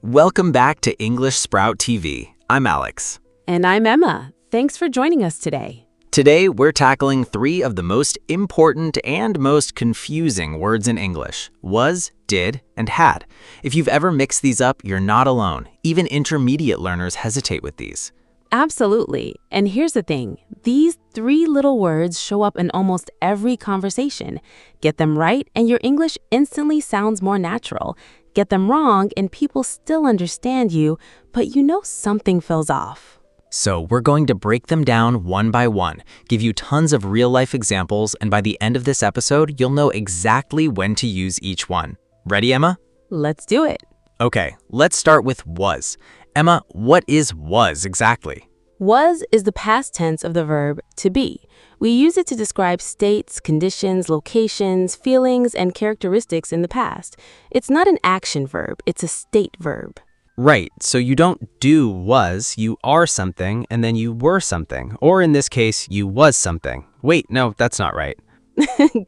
Welcome back to English Sprout TV. I'm Alex. And I'm Emma. Thanks for joining us today. Today, we're tackling 3 of the most important and most confusing words in English: was, did, and had. If you've ever mixed these up, you're not alone. Even intermediate learners hesitate with these. Absolutely. And here's the thing. These 3 little words show up in almost every conversation. Get them right, and your English instantly sounds more natural. Get them wrong, and people still understand you, but you know something feels off. So we're going to break them down one by one, give you tons of real-life examples, and by the end of this episode, you'll know exactly when to use each one. Ready, Emma? Let's do it. Okay, let's start with was. Emma, what is was exactly? Was is the past tense of the verb to be. We use it to describe states, conditions, locations, feelings, and characteristics in the past. It's not an action verb, it's a state verb. Right, so you don't do was, you are something, and then you were something. Or in this case, you was something. Wait, no, that's not right.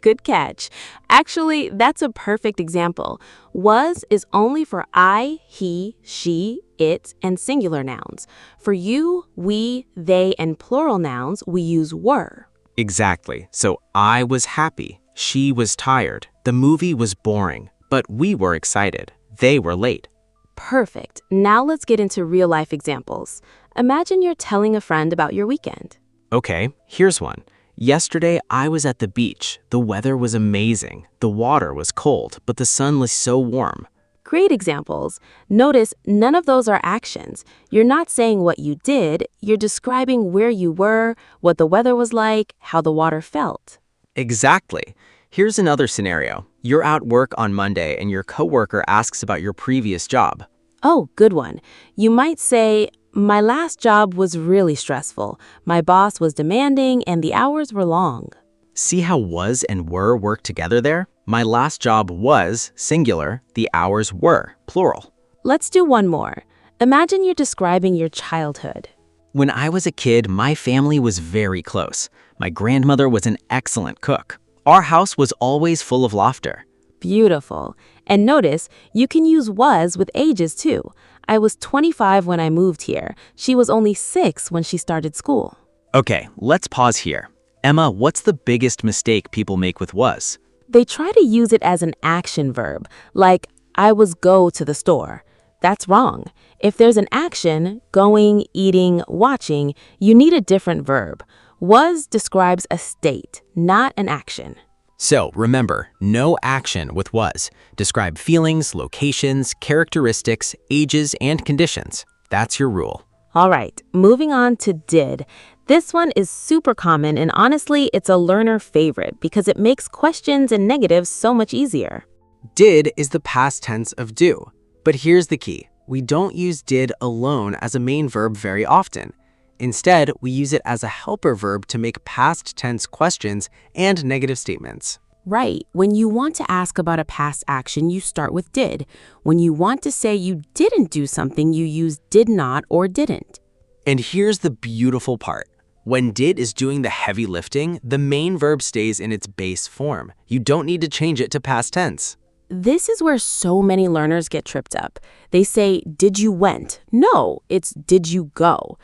Good catch. Actually, that's a perfect example. Was is only for I, he, she, it, and singular nouns. For you, we, they, and plural nouns, we use were. Exactly. So I was happy. She was tired. The movie was boring. But we were excited. They were late. Perfect. Now let's get into real-life examples. Imagine you're telling a friend about your weekend. Okay, here's one. Yesterday, I was at the beach. The weather was amazing. The water was cold, but the sun was so warm. Great examples. Notice none of those are actions. You're not saying what you did. You're describing where you were, what the weather was like, how the water felt. Exactly. Here's another scenario. You're at work on Monday and your coworker asks about your previous job. Oh, good one. You might say, my last job was really stressful. My boss was demanding and the hours were long. See how was and were work together there? My last job was, singular, the hours were, plural. Let's do one more. Imagine you're describing your childhood. When I was a kid, my family was very close. My grandmother was an excellent cook. Our house was always full of laughter. Beautiful. And notice, you can use was with ages too. I was 25 when I moved here. She was only 6 when she started school. Okay, let's pause here. Emma, what's the biggest mistake people make with was? They try to use it as an action verb, like, I was go to the store. That's wrong. If there's an action, going, eating, watching, you need a different verb. Was describes a state, not an action. So remember, no action with was. Describe feelings, locations, characteristics, ages, and conditions. That's your rule. All right, moving on to did. This one is super common, and honestly, it's a learner favorite because it makes questions and negatives so much easier. Did is the past tense of do. But here's the key. We don't use did alone as a main verb very often. Instead, we use it as a helper verb to make past tense questions and negative statements. Right. When you want to ask about a past action, you start with did. When you want to say you didn't do something, you use did not or didn't. And here's the beautiful part. When did is doing the heavy lifting, the main verb stays in its base form. You don't need to change it to past tense. This is where so many learners get tripped up. They say, did you went? No, it's did you go?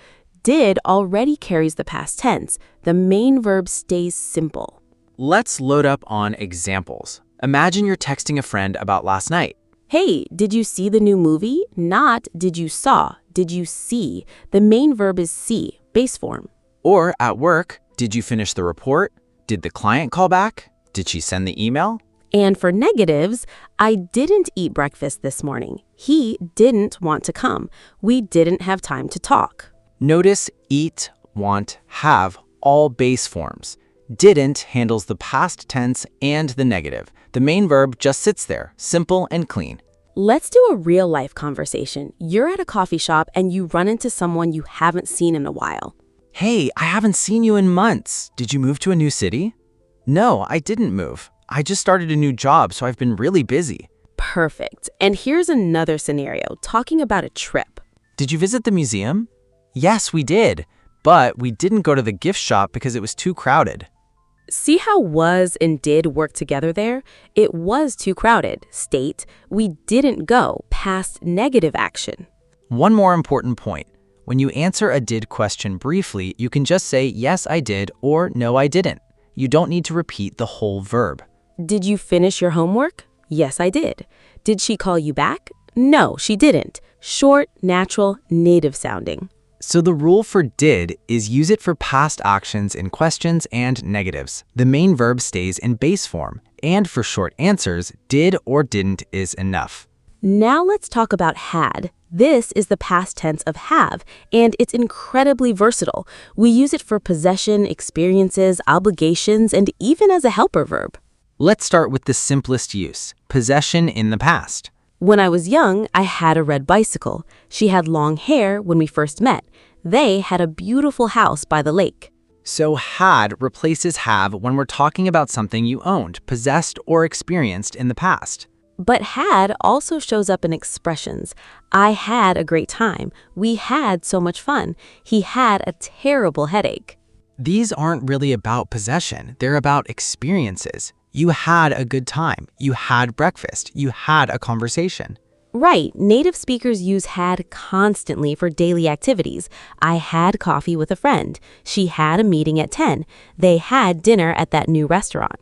Did already carries the past tense. The main verb stays simple. Let's load up on examples. Imagine you're texting a friend about last night. Hey, did you see the new movie? Not did you saw, did you see? The main verb is see, base form. Or at work, did you finish the report? Did the client call back? Did she send the email? And for negatives, I didn't eat breakfast this morning. He didn't want to come. We didn't have time to talk. Notice eat, want, have, all base forms. Didn't handles the past tense and the negative. The main verb just sits there, simple and clean. Let's do a real-life conversation. You're at a coffee shop and you run into someone you haven't seen in a while. Hey, I haven't seen you in months. Did you move to a new city? No, I didn't move. I just started a new job, so I've been really busy. Perfect. And here's another scenario, talking about a trip. Did you visit the museum? Yes, we did. But we didn't go to the gift shop because it was too crowded. See how was and did work together there? It was too crowded. State, we didn't go. Past negative action. One more important point. When you answer a did question briefly, you can just say, yes, I did, or no, I didn't. You don't need to repeat the whole verb. Did you finish your homework? Yes, I did. Did she call you back? No, she didn't. Short, natural, native sounding. So the rule for did is use it for past actions in questions and negatives. The main verb stays in base form, and for short answers, did or didn't is enough. Now let's talk about had. This is the past tense of have, and it's incredibly versatile. We use it for possession, experiences, obligations, and even as a helper verb. Let's start with the simplest use, possession in the past. When I was young, I had a red bicycle. She had long hair when we first met. They had a beautiful house by the lake. So had replaces have when we're talking about something you owned, possessed, or experienced in the past. But had also shows up in expressions. I had a great time. We had so much fun. He had a terrible headache. These aren't really about possession. They're about experiences. You had a good time. You had breakfast. You had a conversation. Right. Native speakers use had constantly for daily activities. I had coffee with a friend. She had a meeting at 10. They had dinner at that new restaurant.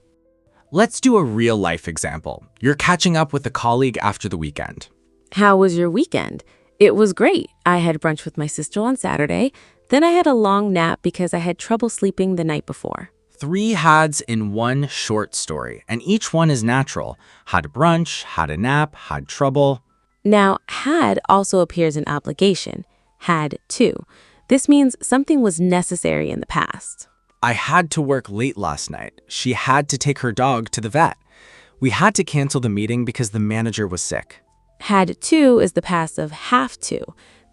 Let's do a real-life example. You're catching up with a colleague after the weekend. How was your weekend? It was great. I had brunch with my sister on Saturday. Then I had a long nap because I had trouble sleeping the night before. 3 hads in one short story, and each one is natural. Had brunch, had a nap, had trouble. Now, had also appears in obligation. Had to. This means something was necessary in the past. I had to work late last night. She had to take her dog to the vet. We had to cancel the meeting because the manager was sick. Had to is the past of have to.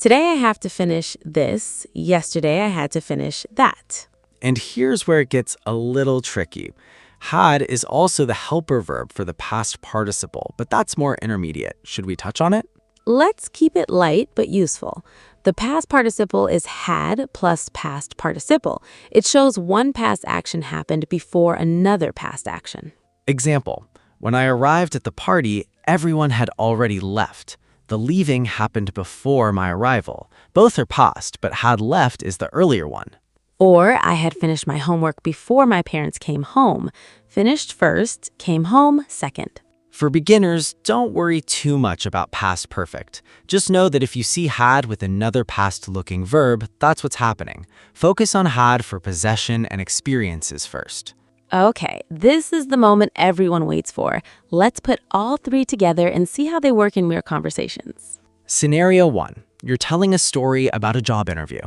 Today I have to finish this. Yesterday I had to finish that. And here's where it gets a little tricky. Had is also the helper verb for the past participle, but that's more intermediate. Should we touch on it? Let's keep it light but useful. The past participle is had plus past participle. It shows one past action happened before another past action. Example, when I arrived at the party, everyone had already left. The leaving happened before my arrival. Both are past, but had left is the earlier one. Or I had finished my homework before my parents came home. Finished first, came home second. For beginners, don't worry too much about past perfect. Just know that if you see had with another past-looking verb, that's what's happening. Focus on had for possession and experiences first. Okay, this is the moment everyone waits for. Let's put all 3 together and see how they work in mere conversations. Scenario 1. You're telling a story about a job interview.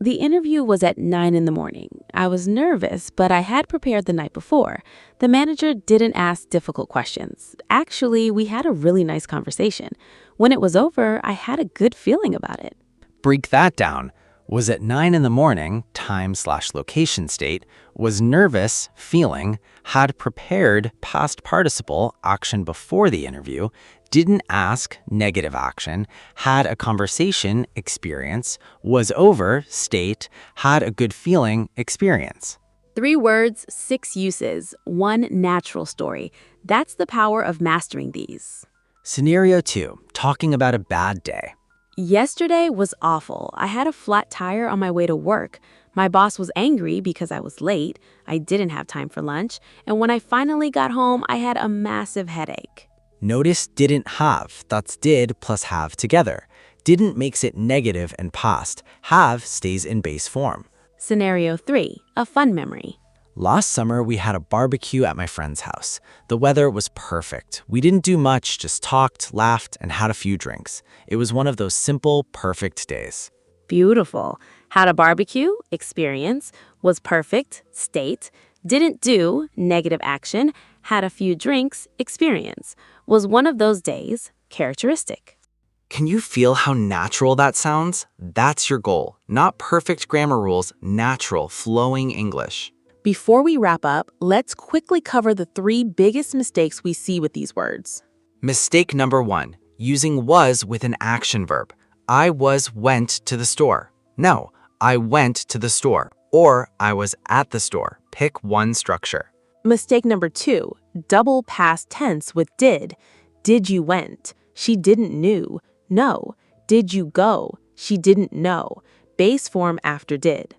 The interview was at 9 in the morning. I was nervous, but I had prepared the night before. The manager didn't ask difficult questions. Actually, we had a really nice conversation. When it was over, I had a good feeling about it. Break that down. Was at 9 in the morning, time/location state, was nervous, feeling, had prepared, past participle, action before the interview, didn't ask, negative action, had a conversation, experience, was over, state, had a good feeling, experience. 3 words, 6 uses, 1 natural story. That's the power of mastering these. Scenario 2, talking about a bad day. Yesterday was awful. I had a flat tire on my way to work. My boss was angry because I was late. I didn't have time for lunch. And when I finally got home, I had a massive headache. Notice didn't have, that's did plus have together. Didn't makes it negative and past. Have stays in base form. Scenario 3, a fun memory. Last summer, we had a barbecue at my friend's house. The weather was perfect. We didn't do much, just talked, laughed, and had a few drinks. It was one of those simple, perfect days. Beautiful. Had a barbecue, experience, was perfect, state, didn't do, negative action, had a few drinks, experience, was one of those days, characteristic. Can you feel how natural that sounds? That's your goal. Not perfect grammar rules, natural, flowing English. Before we wrap up, let's quickly cover the 3 biggest mistakes we see with these words. Mistake number 1, using was with an action verb. I went to the store. No, I went to the store. Or I was at the store. Pick one structure. Mistake number 2, double past tense with did. Did you went? She didn't knew. No. Did you go? She didn't know. Base form after did.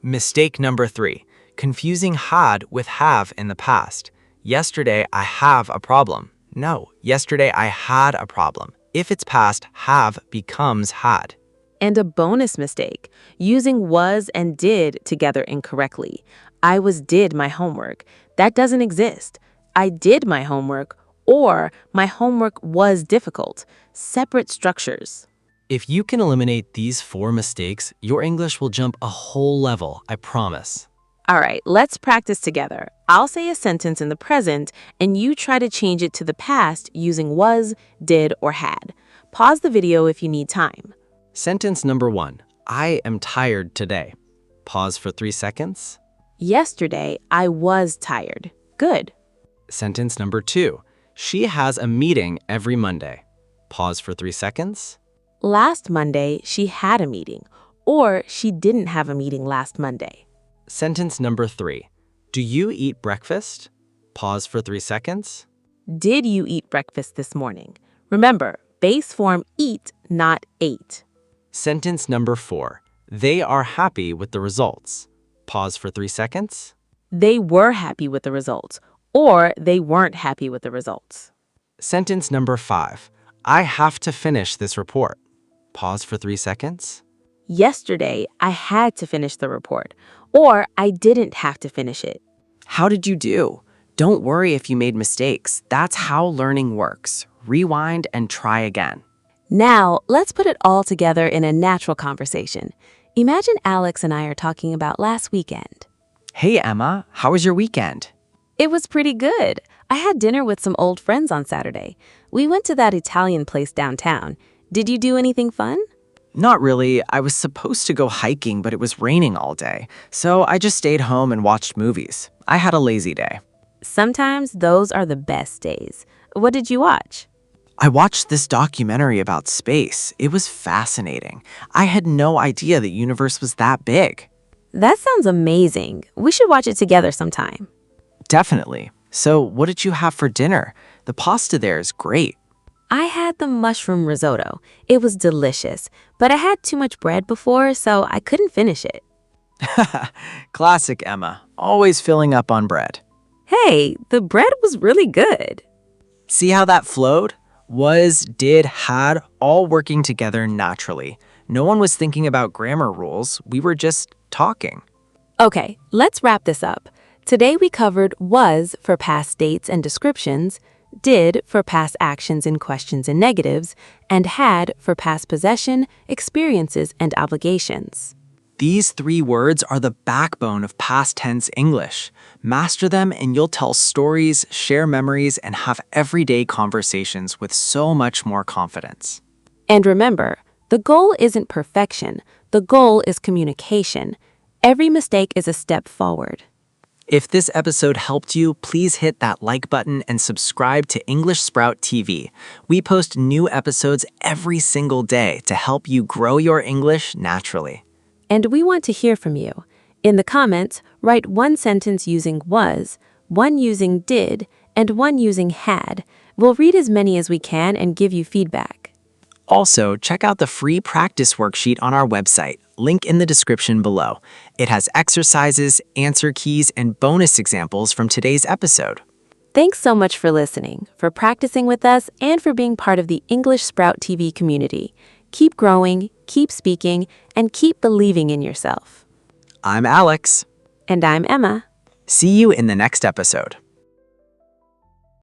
Mistake number 3, confusing had with have in the past. Yesterday, I have a problem. No, yesterday I had a problem. If it's past, have becomes had. And a bonus mistake, using was and did together incorrectly. I did my homework. That doesn't exist. I did my homework, or my homework was difficult. Separate structures. If you can eliminate these 4 mistakes, your English will jump a whole level, I promise. All right, let's practice together. I'll say a sentence in the present, and you try to change it to the past using was, did, or had. Pause the video if you need time. Sentence number 1. I am tired today. Pause for 3 seconds. Yesterday, I was tired. Good. Sentence number 2. She has a meeting every Monday. Pause for 3 seconds. Last Monday, she had a meeting, or she didn't have a meeting last Monday. Sentence number 3. Do you eat breakfast? Pause for 3 seconds. Did you eat breakfast this morning? Remember, base form eat, not ate. Sentence number 4. They are happy with the results. Pause for 3 seconds. They were happy with the results, or they weren't happy with the results. Sentence number 5. I have to finish this report. Pause for 3 seconds. Yesterday, I had to finish the report, or I didn't have to finish it. How did you do? Don't worry if you made mistakes. That's how learning works. Rewind and try again. Now, let's put it all together in a natural conversation. Imagine Alex and I are talking about last weekend. Hey, Emma, how was your weekend? It was pretty good. I had dinner with some old friends on Saturday. We went to that Italian place downtown. Did you do anything fun? Not really. I was supposed to go hiking, but it was raining all day. So I just stayed home and watched movies. I had a lazy day. Sometimes those are the best days. What did you watch? I watched this documentary about space. It was fascinating. I had no idea the universe was that big. That sounds amazing. We should watch it together sometime. Definitely. So what did you have for dinner? The pasta there is great. I had the mushroom risotto. It was delicious, but I had too much bread before, so I couldn't finish it. Classic Emma, always filling up on bread. Hey, the bread was really good. See how that flowed? Was, did, had, all working together naturally. No one was thinking about grammar rules. We were just talking. Okay, let's wrap this up. Today we covered was for past states and descriptions, did for past actions in questions and negatives, and had for past possession, experiences, and obligations. These 3 words are the backbone of past tense English. Master them and you'll tell stories, share memories, and have everyday conversations with so much more confidence. And remember, the goal isn't perfection. The goal is communication. Every mistake is a step forward. If this episode helped you, please hit that like button and subscribe to English Sprout TV. We post new episodes every single day to help you grow your English naturally. And we want to hear from you. In the comments, write 1 sentence using was, 1 using did, and 1 using had. We'll read as many as we can and give you feedback. Also, check out the free practice worksheet on our website, link in the description below. It has exercises, answer keys, and bonus examples from today's episode. Thanks so much for listening, for practicing with us, and for being part of the English Sprout TV community. Keep growing, keep speaking, and keep believing in yourself. I'm Alex. And I'm Emma. See you in the next episode.